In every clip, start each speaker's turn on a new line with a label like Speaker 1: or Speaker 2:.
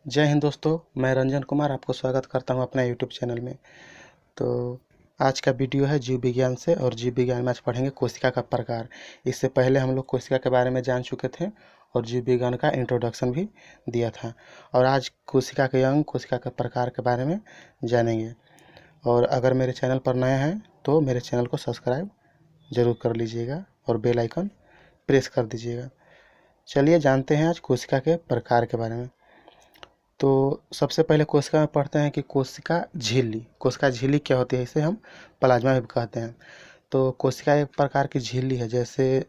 Speaker 1: जय हिंद दोस्तों, मैं रंजन कुमार आपको स्वागत करता हूं अपने यूट्यूब चैनल में। तो आज का वीडियो है जीव विज्ञान से, और जीव विज्ञान में आज पढ़ेंगे कोशिका का प्रकार। इससे पहले हम लोग कोशिका के बारे में जान चुके थे और जीव विज्ञान का इंट्रोडक्शन भी दिया था। और आज कोशिका के अंग, कोशिका के प्रकार के बारे में जानेंगे। और अगर मेरे चैनल पर नए हैं तो मेरे चैनल को सब्सक्राइब ज़रूर कर लीजिएगा और बेल आइकन प्रेस कर दीजिएगा। चलिए जानते हैं आज कोशिका के प्रकार के बारे में। तो सबसे पहले कोशिका में पढ़ते हैं कि कोशिका झिल्ली क्या होती है। इसे हम प्लाज्मा भी कहते हैं। तो कोशिका एक प्रकार की झिल्ली है। जैसे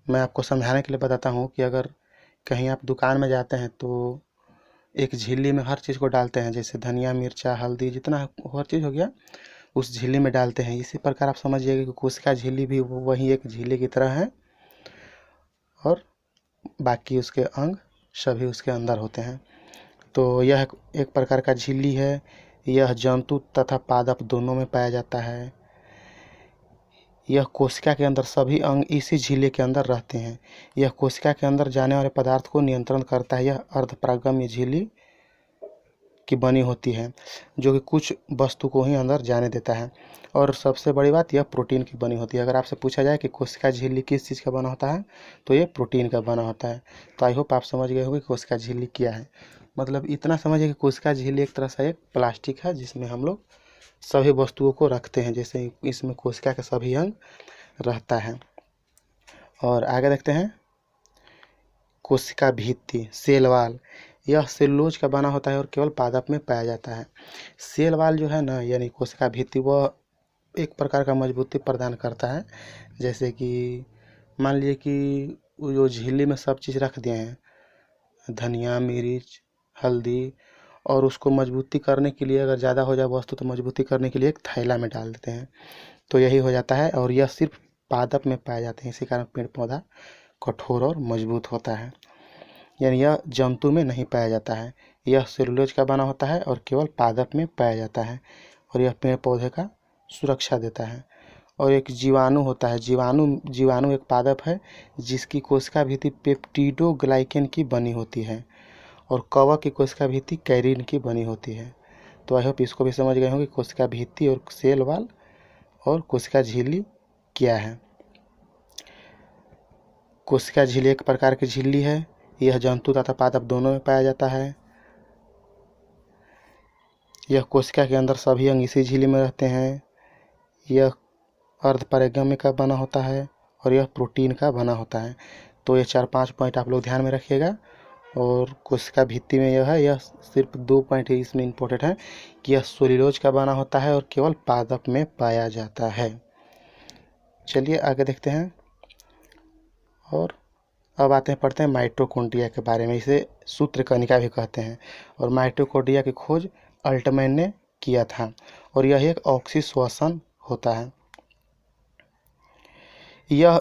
Speaker 1: मैं आपको समझाने के लिए बताता हूँ कि अगर कहीं आप दुकान में जाते हैं तो एक झिल्ली में हर चीज़ को डालते हैं, जैसे धनिया, मिर्चा, हल्दी, जितना हर चीज़ हो गया उस झिल्ली में डालते हैं। इसी प्रकार आप समझिएगा कि कोशिका झिल्ली भी वही एक झिल्ली की तरह है, और बाकी उसके अंग सभी उसके अंदर होते हैं। तो यह एक प्रकार का झिल्ली है। यह जंतु तथा पादप दोनों में पाया जाता है। यह कोशिका के अंदर सभी अंग इसी झिल्ली के अंदर रहते हैं। यह कोशिका के अंदर जाने वाले पदार्थ को नियंत्रण करता है। यह अर्धपरागम्य झिल्ली की बनी होती है, जो कि कुछ वस्तु को ही अंदर जाने देता है। और सबसे बड़ी बात, यह प्रोटीन की बनी होती है। अगर आपसे पूछा जाए कि कोशिका झिल्ली किस चीज़ का बना होता है, तो ये प्रोटीन का बना होता है। तो आई होप आप समझ गए होंगे कि कोशिका झिल्ली क्या है। मतलब इतना समझिए कि कोशिका झिल्ली एक तरह से एक प्लास्टिक है जिसमें हम लोग सभी वस्तुओं को रखते हैं। जैसे इसमें कोशिका के सभी अंग रहता है। और आगे देखते हैं, कोशिका भित्ति, सेल वाल। यह सेलुलोज का बना होता है और केवल पादप में पाया जाता है। सेल वाल जो है ना, यानी कोशिका भित्ति, वह एक प्रकार का मजबूती प्रदान करता है। जैसे कि मान लीजिए कि वो जो झिल्ली में सब चीज़ रख दिए हैं, धनिया, मिर्च, हल्दी, और उसको मजबूती करने के लिए अगर ज़्यादा हो जाए वस्तु तो मजबूती करने के लिए एक थैला में डाल देते हैं, तो यही हो जाता है। और यह सिर्फ पादप में पाए जाते हैं। इसी कारण पेड़ पौधा कठोर और मजबूत होता है। यानी यह जंतु में नहीं पाया जाता है। यह सेलुलोज का बना होता है और केवल पादप में पाया जाता है। और यह पेड़ पौधे का सुरक्षा देता है। और एक जीवाणु होता है। जीवाणु एक पादप है जिसकी कोशिका भित्ति पेप्टिडोग्लाइकेन की बनी होती है, और कवक की कोशिका भित्ति कैरीन की बनी होती है। तो आई होप इसको भी समझ गए होंगे कोशिका भित्ति और सेल वाल और कोशिका झिल्ली क्या है। कोशिका झिल्ली एक प्रकार की झिल्ली है। यह जंतु तथा पादप दोनों में पाया जाता है। यह कोशिका के अंदर सभी अंग इसी झिल्ली में रहते हैं। यह अर्धपरागम्य का बना होता है और यह प्रोटीन का बना होता है। तो ये 4-5 पॉइंट आप लोग ध्यान में रखिएगा। और कोशिका भित्ति में यह सिर्फ 2 पॉइंट ही इसमें इम्पोर्टेंट है कि यह सेलुलोज का बना होता है और केवल पादप में पाया जाता है। चलिए आगे देखते हैं। और अब आते हैं, पढ़ते हैं माइटोकॉन्ड्रिया के बारे में। इसे सूत्रकणिका भी कहते हैं। और माइटोकॉन्ड्रिया की खोज अल्टमैन ने किया था, और यह एक ऑक्सीश्वसन होता है।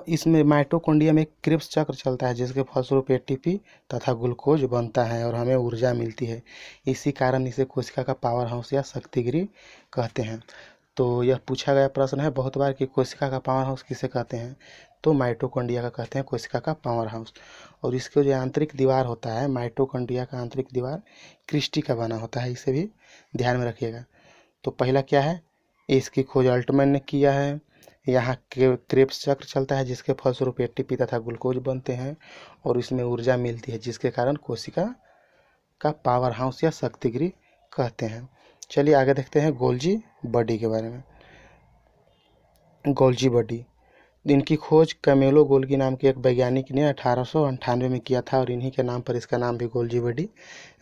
Speaker 1: इसमें माइटोकॉन्ड्रिया में एक क्रिब्स चक्र चलता है जिसके फलस्वरूप एटीपी तथा ग्लूकोज बनता है और हमें ऊर्जा मिलती है। इसी कारण इसे कोशिका का पावर हाउस या शक्तिगृह कहते हैं। तो यह पूछा गया प्रश्न है बहुत बार कि कोशिका का पावर हाउस किसे कहते हैं, तो माइटोकॉन्ड्रिया का कहते हैं कोशिका का पावर हाउस। और इसके जो आंतरिक दीवार होता है, माइटोकॉन्ड्रिया का आंतरिक दीवार क्रिस्टी का बना होता है। इसे भी ध्यान में रखिएगा। तो पहला क्या है, इसकी खोज अल्टमैन ने किया है। यहाँ के क्रेब्स चक्र चलता है जिसके फलस्वरूप एटीपी तथा ग्लूकोज बनते हैं और इसमें ऊर्जा मिलती है, जिसके कारण कोशिका का पावर हाउस या शक्तिगृह कहते हैं। चलिए आगे देखते हैं गोल्जी बॉडी के बारे में। गोल्जी बॉडी, इनकी खोज कैमेलो गोल्गी नाम के एक वैज्ञानिक ने 1898 में किया था, और इन्हीं के नाम पर इसका नाम भी गोल्जी बॉडी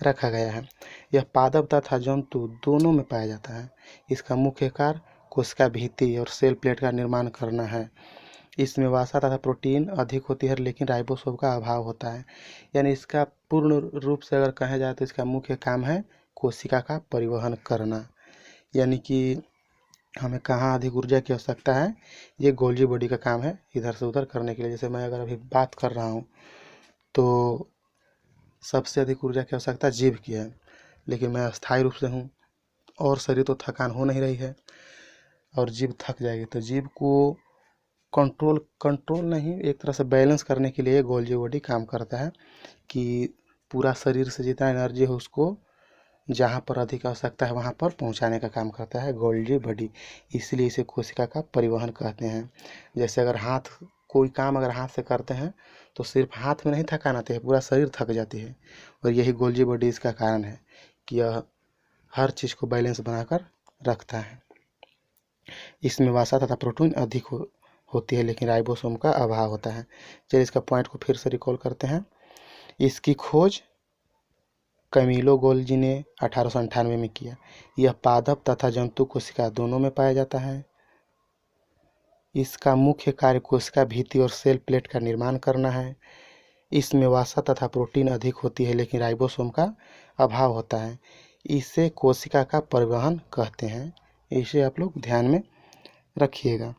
Speaker 1: रखा गया है। यह पादप तथा जंतु दोनों में पाया जाता है। इसका मुख्य कार्य कोशिका भित्ति और सेल प्लेट का निर्माण करना है। इसमें वसा तथा प्रोटीन अधिक होती है, लेकिन राइबोसोम का अभाव होता है। यानी इसका पूर्ण रूप से अगर कहा जाए तो इसका मुख्य काम है कोशिका का परिवहन करना। यानी कि हमें कहाँ अधिक ऊर्जा की आवश्यकता है, ये गोल्जी बॉडी का काम है इधर से उधर करने के लिए। जैसे मैं अगर अभी बात कर रहा हूँ तो सबसे अधिक ऊर्जा की आवश्यकता जीभ की है, लेकिन मैं अस्थायी रूप से हूँ और शरीर तो थकान हो नहीं रही है और जीभ थक जाएगी। तो जीभ को कंट्रोल नहीं, एक तरह से बैलेंस करने के लिए गोल्जी बॉडी काम करता है कि पूरा शरीर से जितना एनर्जी है उसको जहाँ पर अधिक आवश्यकता है वहाँ पर पहुँचाने का काम करता है गोल्जी बॉडी, इसलिए इसे कोशिका का परिवहन कहते हैं। जैसे अगर कोई काम अगर हाथ से करते हैं तो सिर्फ हाथ में नहीं थकान आती है, पूरा शरीर थक जाती है, और यही गोल्जी बॉडी इसका कारण है कि यह हर चीज़ को बैलेंस बनाकर रखता है। इसमें वसा तथा प्रोटीन अधिक होती है, लेकिन राइबोसोम का अभाव होता है। चलिए इसका पॉइंट को फिर से रिकॉल करते हैं। इसकी खोज कैमिलो गोल्जी ने 1898 में किया। यह पादप तथा जंतु कोशिका दोनों में पाया जाता है। इसका मुख्य कार्य कोशिका भित्ति और सेल प्लेट का निर्माण करना है। इसमें वसा तथा प्रोटीन अधिक होती है, लेकिन राइबोसोम का अभाव होता है। इसे कोशिका का परिवहन कहते हैं। इसे आप लोग ध्यान में रखिएगा।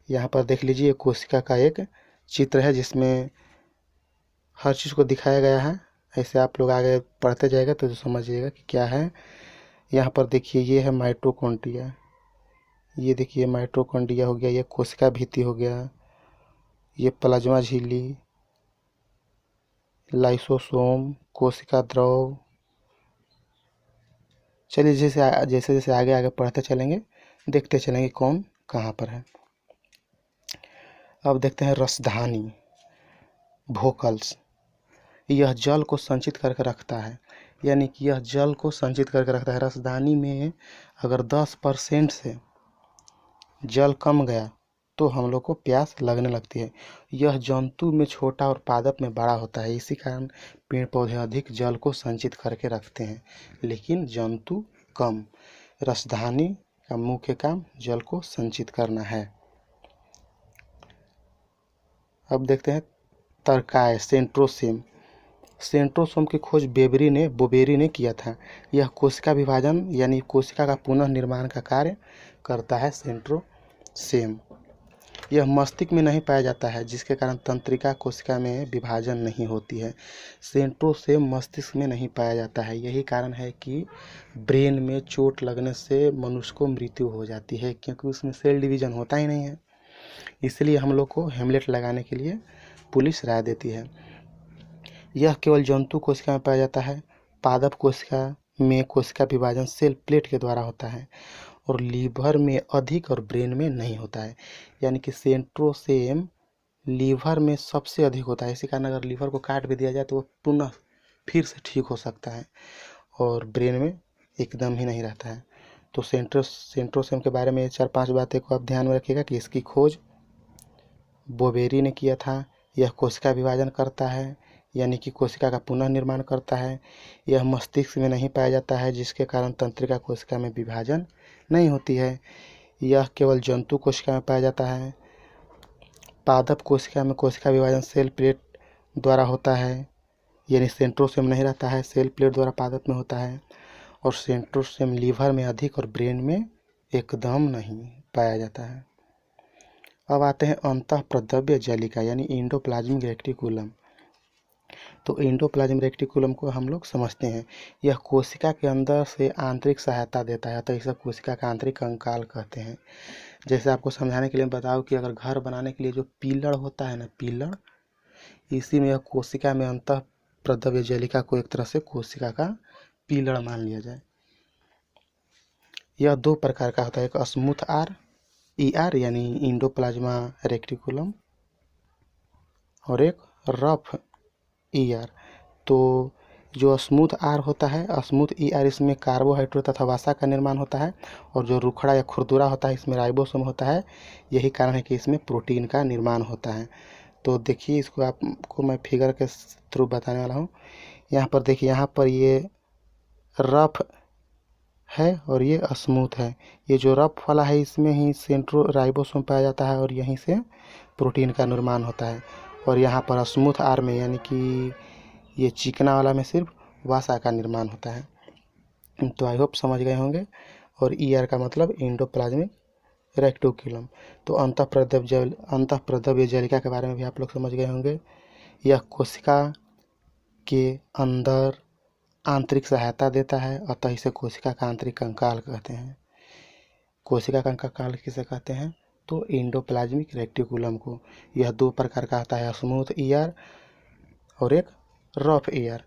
Speaker 1: यहाँ पर देख लीजिए कोशिका का एक चित्र है जिसमें हर चीज़ को दिखाया गया है। ऐसे आप लोग आगे पढ़ते जाएगा तो समझिएगा कि क्या है। यहाँ पर देखिए ये है माइटोकॉन्ड्रिया, ये देखिए माइटोकॉन्ड्रिया हो गया, ये कोशिका भित्ति हो गया, ये प्लाज्मा झिल्ली, लाइसोसोम, कोशिका द्रव। चलिए जैसे जैसे आगे आगे पढ़ते चलेंगे देखते चलेंगे कौन कहाँ पर है। अब देखते हैं रसधानी, वोकल्स। यह जल को संचित करके रखता है, यानी कि यह जल को संचित करके रखता है। रसधानी में अगर 10% से जल कम गया तो हम लोग को प्यास लगने लगती है। यह जंतु में छोटा और पादप में बड़ा होता है, इसी कारण पेड़ पौधे अधिक जल को संचित करके रखते हैं, लेकिन जंतु कम। रसधानी का मुख्य काम जल को संचित करना है। अब देखते हैं तरकाय, सेंट्रोसोम। सेंट्रोसोम की खोज बोबेरी ने किया था। यह कोशिका विभाजन यानी कोशिका का पुनः निर्माण का कार्य करता है। सेंट्रोसोम यह मस्तिष्क में नहीं पाया जाता है, जिसके कारण तंत्रिका कोशिका में विभाजन नहीं होती है। सेंट्रोसोम मस्तिष्क में नहीं पाया जाता है, यही कारण है कि ब्रेन में चोट लगने से मनुष्य को मृत्यु हो जाती है, क्योंकि उसमें सेल डिवीजन होता ही नहीं है। इसलिए हम लोग को हेमलेट लगाने के लिए पुलिस राय देती है। यह केवल जंतु कोशिका में पाया जाता है। पादप कोशिका में कोशिका विभाजन सेल प्लेट के द्वारा होता है, और लीवर में अधिक और ब्रेन में नहीं होता है। यानी कि सेंट्रोसोम लीवर में सबसे अधिक होता है, इसी कारण अगर लीवर को काट भी दिया जाए तो वो पुनः फिर से ठीक हो सकता है, और ब्रेन में एकदम ही नहीं रहता है। तो सेंट्रोसोम के बारे में 4-5 बातें को आप ध्यान में रखिएगा कि इसकी खोज बोबेरी ने किया था। यह कोशिका विभाजन करता है, यानी कि कोशिका का पुनः निर्माण करता है। यह मस्तिष्क में नहीं पाया जाता है, जिसके कारण तंत्रिका कोशिका में विभाजन नहीं होती है। यह केवल जंतु कोशिका में पाया जाता है। पादप कोशिका में कोशिका विभाजन सेल प्लेट द्वारा होता है, यानी सेंट्रोसोम नहीं रहता है, सेल प्लेट द्वारा पादप में होता है। और सेंट्रोसोम लीवर में अधिक और ब्रेन में एकदम नहीं पाया जाता है। अब आते हैं अंतःप्रद्रव्य जालिका यानी एंडोप्लाज्मिक रेटिकुलम। तो एंडोप्लाज्मिक रेटिकुलम को हम लोग समझते हैं। यह कोशिका के अंदर से आंतरिक सहायता देता है, तो इसे कोशिका का आंतरिक कंकाल कहते हैं। जैसे आपको समझाने के लिए बताओ कि अगर घर बनाने के लिए जो पिलर होता है ना, पिलर, इसी में यह कोशिका में अंतःप्रद्रव्य जालिका को एक तरह से कोशिका का पिलर मान लिया जाए। यह 2 प्रकार का होता है, एक स्मूथ ER यानी एंडोप्लाज्मा रेटिकुलम, और एक रफ ER। तो जो स्मूथ R होता है, स्मूथ ER, इसमें कार्बोहाइड्रेट तथा वसा का निर्माण होता है, और जो रुखड़ा या खुरदुरा होता है इसमें राइबोसोम होता है। यही कारण है कि इसमें प्रोटीन का निर्माण होता है। तो देखिए इसको आपको मैं फिगर के थ्रू बताने वाला हूँ। यहाँ पर देखिए, यहाँ पर ये रफ है और ये स्मूथ है। ये जो रफ वाला है इसमें ही राइबोसोम पाया जाता है, और यहीं से प्रोटीन का निर्माण होता है। और यहाँ पर स्मूथ R में यानी कि ये चिकना वाला में सिर्फ वसा का निर्माण होता है। तो आई होप समझ गए होंगे। और ER का मतलब एंडोप्लाज्मिक रेटिकुलम। तो अंतःप्रद्रव्य जालिका के बारे में भी आप लोग समझ गए होंगे। यह कोशिका के अंदर आंतरिक सहायता देता है, अतः इसे कोशिका का आंतरिक कंकाल कहते हैं। कोशिका का कंकाल किसे कहते हैं? तो एंडोप्लाज्मिक रेटिकुलम को। यह 2 प्रकार का आता है, स्मूथ ER और एक रफ एयर,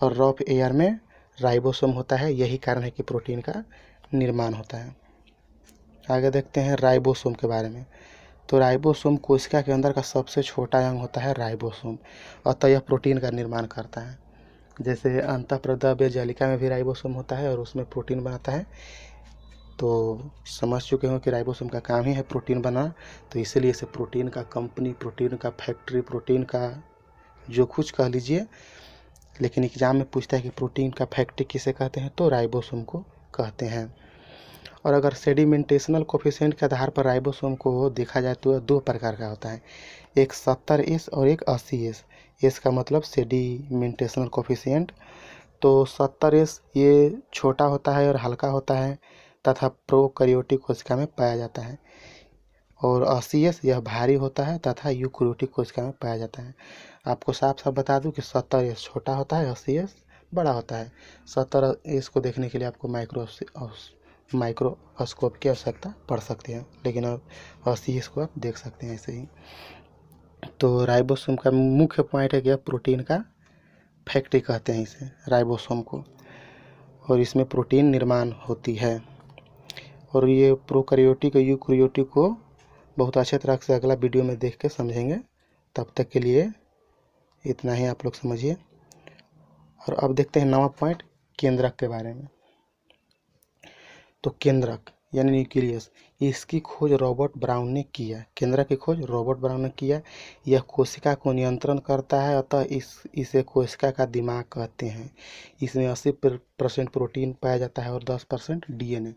Speaker 1: और रफ एयर में राइबोसोम होता है। यही कारण है कि प्रोटीन का निर्माण होता है। आगे देखते हैं राइबोसोम के बारे में। तो राइबोसोम कोशिका के अंदर का सबसे छोटा अंग होता है राइबोसोम, अतः यह प्रोटीन का निर्माण करता है। जैसे अंतःप्रद्रव्य जालिका में भी राइबोसोम होता है और उसमें प्रोटीन बनाता है। तो समझ चुके हो कि राइबोसोम का काम ही है प्रोटीन बनाना, तो इसीलिए इसे प्रोटीन का कंपनी, प्रोटीन का फैक्ट्री, प्रोटीन का जो कुछ कह लीजिए, लेकिन एग्जाम में पूछता है कि प्रोटीन का फैक्ट्री किसे कहते हैं, तो राइबोसोम को कहते हैं। और अगर सेडिमेंटेशनल कोफिशिएंट के आधार पर राइबोसोम को देखा जाए तो दो प्रकार का होता है, एक 70S और एक 80S। एस का मतलब सेडिमेंटेशनल कोफिशिएंट। तो 70S ये छोटा होता है और हल्का होता है तथा प्रोकैरियोटिक कोशिका में पाया जाता है, और 80S यह भारी होता है तथा यूकैरियोटिक कोशिका में पाया जाता है। आपको साफ साफ बता दूं कि 70S छोटा होता है, 80S बड़ा होता है। 70S को देखने के लिए आपको माइक्रोस्कोप की आवश्यकता पड़ सकती है, लेकिन 80S को आप देख सकते हैं ऐसे ही। तो राइबोसोम का मुख्य पॉइंट है कि प्रोटीन का फैक्ट्री कहते हैं इसे, राइबोसोम को, और इसमें प्रोटीन निर्माण होती है। और ये प्रोकैरियोटिक और यूकैरियोटिक को बहुत अच्छे तरह से अगला वीडियो में देख के समझेंगे। तब तक के लिए इतना ही आप लोग समझिए। और अब देखते हैं 9वां पॉइंट, केंद्रक के बारे में। तो केंद्रक यानी न्यूक्लियस, इसकी खोज रॉबर्ट ब्राउन ने किया। केंद्रक की खोज रॉबर्ट ब्राउन ने किया। यह कोशिका को नियंत्रण करता है, अतः इसे कोशिका का दिमाग कहते हैं। इसमें 80% प्रोटीन पाया जाता है और 10% डीएनए।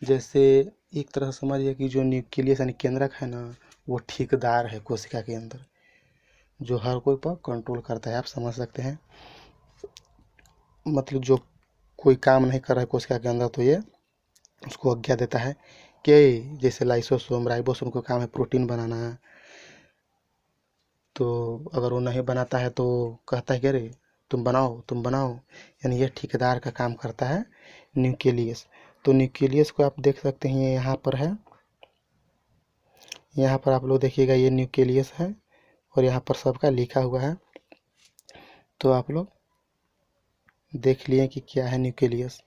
Speaker 1: जैसे एक तरह से समझिए कि जो न्यूक्लियस यानी केंद्रक है ना, वो ठेकेदार है कोशिका के अंदर, जो हर कोई पर कंट्रोल करता है। आप समझ सकते हैं, मतलब जो कोई काम नहीं कर रहा है कोशिका के अंदर तो ये उसको आज्ञा देता है कि जैसे लाइसोसोम, राइबोसोम का काम है प्रोटीन बनाना है, तो अगर वो नहीं बनाता है तो कहता है कि अरे तुम बनाओ तुम बनाओ, यानी ये ठेकेदार का काम करता है न्यूक्लियस। तो न्यूक्लियस को आप देख सकते हैं, ये यहाँ पर है, यहाँ पर आप लोग देखिएगा ये न्यूक्लियस है और यहाँ पर सबका लिखा हुआ है। तो आप लोग देख लिए कि क्या है न्यूक्लियस।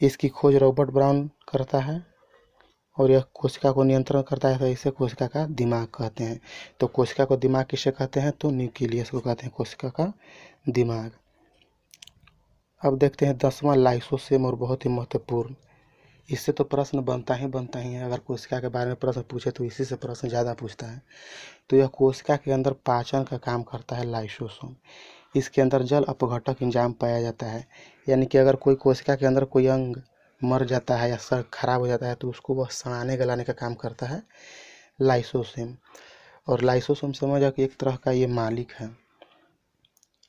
Speaker 1: इसकी खोज रॉबर्ट ब्राउन करता है और यह कोशिका को नियंत्रण करता है, तो इसे कोशिका का दिमाग कहते हैं। तो कोशिका को दिमाग किसे कहते हैं, तो न्यूक्लियस को कहते हैं कोशिका का दिमाग। अब देखते हैं 10वां, लाइसोसोम, और बहुत ही महत्वपूर्ण। इससे तो प्रश्न बनता ही है, अगर कोशिका के बारे में प्रश्न पूछे तो इसी से प्रश्न ज़्यादा पूछता है। तो यह कोशिका के अंदर पाचन का काम करता है लाइसोसोम। इसके अंदर जल अपघटक एंजाइम पाया जाता है, यानी कि अगर कोई कोशिका के अंदर कोई अंग मर जाता है या खराब हो जाता है तो उसको वह सड़ाने गलाने का काम करता है लाइसोसोम। और लाइसोसोम समझो कि एक तरह का ये मालिक है।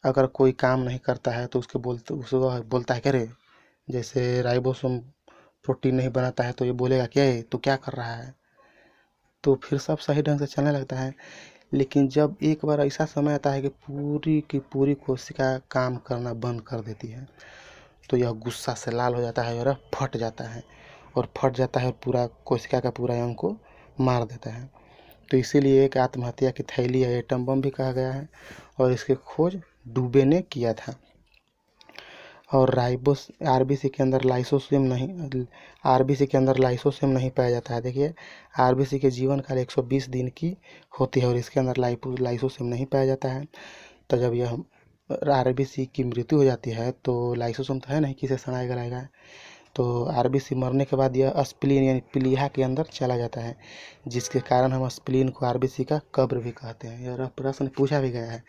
Speaker 1: अगर कोई काम नहीं करता है तो उसको बोलता है कि अरे, जैसे राइबोसोम प्रोटीन नहीं बनाता है तो ये बोलेगा कि तू क्या कर रहा है, तो फिर सब सही ढंग से चलने लगता है। लेकिन जब एक बार ऐसा समय आता है कि पूरी की पूरी कोशिका काम करना बंद कर देती है, तो यह गुस्सा से लाल हो जाता है और फट जाता है, और पूरा कोशिका का पूरा अंग को मार देता है। तो इसीलिए एक आत्महत्या की थैली या एटम बम भी कहा गया है, और इसकी खोज डूबे ने किया था। और आरबीसी के अंदर लाइसोसोम नहीं पाया जाता है। देखिए, आरबीसी के जीवन काल 120 दिन की होती है और इसके अंदर लाइसोसोम नहीं पाया जाता है। तो जब यह आरबीसी की मृत्यु हो जाती है तो लाइसोसोम तो है नहीं कि इसे सड़ाया गलाएगा, तो आरबीसी मरने के बाद यह स्प्लीन यानी प्लीहा के अंदर चला जाता है, जिसके कारण हम स्प्लीन को आरबीसी का कब्र भी कहते हैं। यह प्रश्न पूछा भी गया है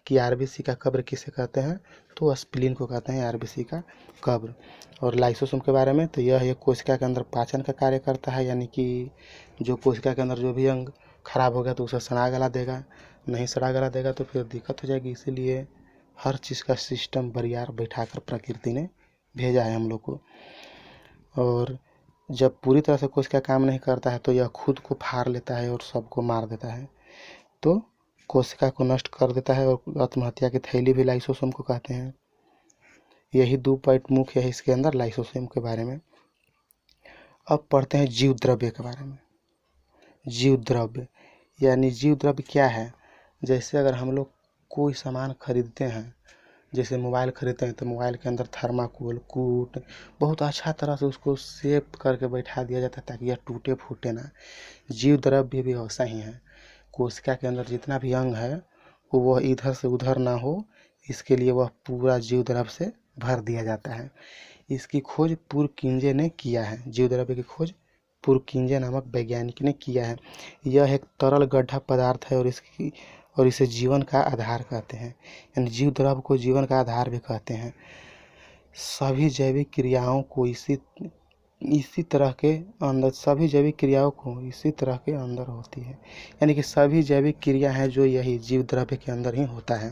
Speaker 1: कि आरबीसी का कब्र किसे कहते हैं, तो स्प्लीन को कहते हैं आरबीसी का कब्र। और लाइसोसोम के बारे में, तो यह एक कोशिका के अंदर पाचन का कार्य करता है, यानी कि जो कोशिका के अंदर जो भी अंग खराब हो गया तो उसे सड़ा गला देगा, नहीं सड़ा गला देगा तो फिर दिक्कत हो जाएगी। इसीलिए हर चीज़ का सिस्टम बरियार बैठाकर प्रकृति ने भेजा है हम लोग को। और जब पूरी तरह से कोशिका काम नहीं करता है तो यह खुद को फाड़ लेता है और सबको मार देता है, तो कोशिका को नष्ट कर देता है। और आत्महत्या की थैली भी लाइसोसोम को कहते हैं। यही 2 पॉइंट मुख्य है इसके अंदर लाइसोसोम के बारे में। अब पढ़ते हैं जीव द्रव्य के बारे में। जीव द्रव्य यानी जीव द्रव्य क्या है, जैसे अगर हम लोग कोई सामान खरीदते हैं, जैसे मोबाइल खरीदते हैं तो मोबाइल के अंदर थर्माकोल, कूट बहुत अच्छा तरह से उसको सेफ करके बैठा दिया जाता है ताकि यह टूटे फूटे ना। जीव द्रव्य भी वैसा ही है। कोशिका के अंदर जितना भी अंग है वह इधर से उधर ना हो, इसके लिए वह पूरा जीव द्रव्य से भर दिया जाता है। इसकी खोज पुरकिंजे ने किया है। जीव द्रव्य की खोज पुरकिंजे नामक वैज्ञानिक ने किया है। यह एक तरल गड्ढा पदार्थ है और इसे जीवन का आधार कहते हैं, यानी जीव द्रव्य को जीवन का आधार भी कहते हैं। सभी जैविक क्रियाओं को इसी तरह के अंदर होती है, यानी कि सभी जैविक क्रिया हैं जो यही जीव द्रव्य के अंदर ही होता है।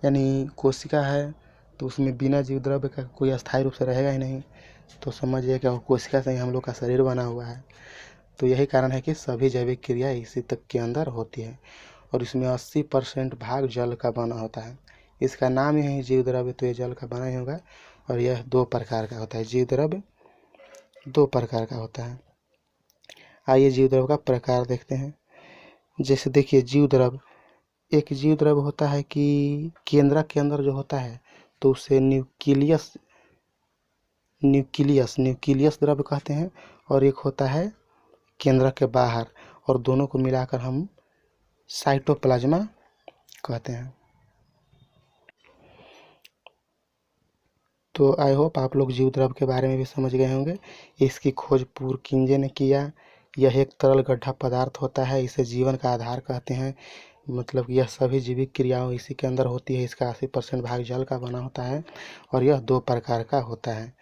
Speaker 1: यानी कोशिका है तो उसमें बिना जीव द्रव्य का कोई अस्थायी रूप से रहेगा ही नहीं, तो समझिए कि कोशिका से ही हम लोग का शरीर बना हुआ है। तो यही कारण है कि सभी जैविक क्रिया इसी तक के अंदर होती है और इसमें 80% भाग जल का बना होता है। इसका नाम ही है जीव द्रव्य, तो ये जल का बना ही होगा। और यह 2 प्रकार का होता है। जीव द्रव्य 2 प्रकार का होता है। आइए जीव द्रव्य का प्रकार देखते हैं। जैसे देखिए, एक जीव द्रव्य होता है कि केंद्रक के अंदर जो होता है तो उसे न्यूक्लियस द्रव्य कहते हैं, और एक होता है केंद्रक के बाहर, और दोनों को मिलाकर हम साइटोप्लाज्मा कहते हैं। तो आई होप आप लोग जीव द्रव्य के बारे में भी समझ गए होंगे। इसकी खोज पुरकिंजे ने किया। यह एक तरल गड्ढा पदार्थ होता है, इसे जीवन का आधार कहते हैं। मतलब यह सभी जैविक क्रियाओं इसी के अंदर होती है। इसका 80% भाग जल का बना होता है और यह 2 प्रकार का होता है।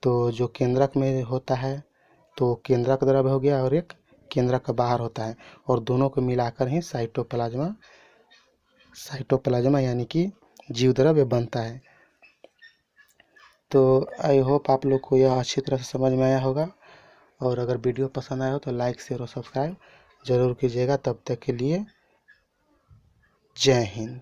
Speaker 1: तो जो केंद्रक में होता है तो केंद्रक द्रव्य हो गया, और एक केंद्रक का बाहर होता है, और दोनों को मिलाकर ही साइटोप्लाज्मा यानी कि जीव द्रव्य बनता है। तो आई होप आप लोग को यह अच्छी तरह से समझ में आया होगा, और अगर वीडियो पसंद आया हो तो लाइक, शेयर और सब्सक्राइब जरूर कीजिएगा। तब तक के लिए जय हिंद।